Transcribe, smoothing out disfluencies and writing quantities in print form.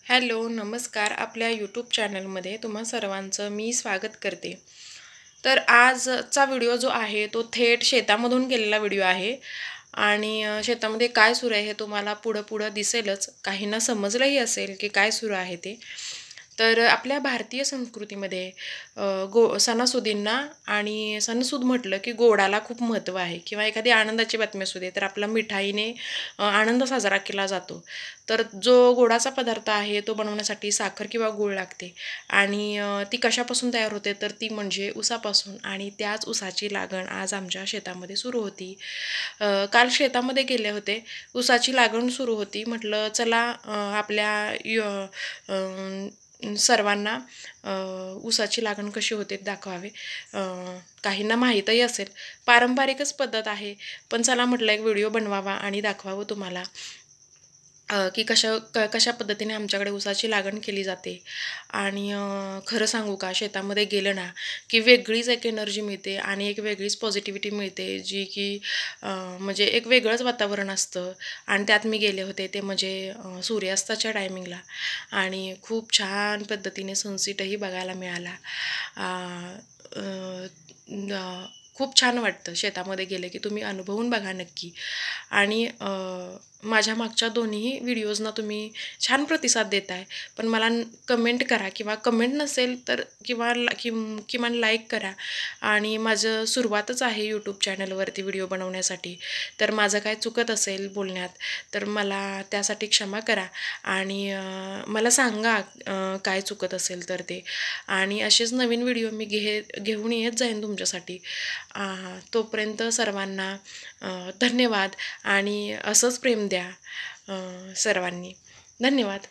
Hello नमस्कार. आपल्या YouTube चॅनलमध्ये तुम्हा सर्वांचं मी स्वागत करते. तर आजचा व्हिडिओ जो आहे तो थेट शेतामधून केलेला व्हिडिओ आहे आणि शेतामध्ये काय सुरू आहे हे तुम्हाला पुढं पुढं दिसेलच. काहींना समजलंही असेल की काय सुरू आहे ते. तर आपल्या भारतीय संस्कृतीमध्ये सणासुदींना आणि सणसूद म्हटलं की गोडाला खूप महत्त्व आहे किंवा एखादी आनंदाची बातमी असू दे तर आपला मिठाईने आनंद साजरा केला जातो. तर जो गोडाचा पदार्थ आहे तो बनवण्यासाठी साखर किंवा गूळ लागते आणि ती कशापासून तयार होते तर ती म्हणजे ऊसापासून आणि त्याच ऊसाची लागण आज आमच्या शेतामध्ये सुरू होती. काल शेतामध्ये गेले होते. ऊसाची लागण सुरू होती. म्हटलं चला आपल्या सर्वांना ऊसाची लागण कशी होते दाखवावे. काहींना माहीतही असेल. पारंपरिकच पद्धत आहे. पण चला म्हटलं एक व्हिडिओ बनवावा आणि दाखवावं तुम्हाला की कशा पद्धतीने आमच्याकडे ऊसाची लागण केली जाते. आणि खरं सांगू का शेतामध्ये गेलं ना की वेगळीच एक एनर्जी मिळते आणि एक वेगळीच पॉझिटिव्हिटी मिळते जी की म्हणजे एक वेगळंच वातावरण असतं. आणि त्यात मी गेले होते ते म्हणजे सूर्यास्ताच्या टायमिंगला आणि खूप छान पद्धतीने सनसेटही बघायला मिळाला. खूप छान वाटतं शेतामध्ये गेले की तुम्ही अनुभवून बघा नक्की. आणि माझ्या मागच्या दोन्हीही व्हिडिओजना तुम्ही छान प्रतिसाद देताय. पण मला कमेंट करा किंवा कमेंट नसेल तर किमान लाईक करा. आणि माझं सुरुवातच आहे यूट्यूब चॅनलवरती व्हिडिओ बनवण्यासाठी. तर माझं काय चुकत असेल बोलण्यात तर मला त्यासाठी क्षमा करा आणि मला सांगा काय चुकत असेल तर ते. आणि असेच नवीन व्हिडिओ मी घेऊन येत जाईन तुमच्यासाठी. तोपर्यंत सर्वांना धन्यवाद आणि असंच प्रेम द्या सर्वांनी. धन्यवाद.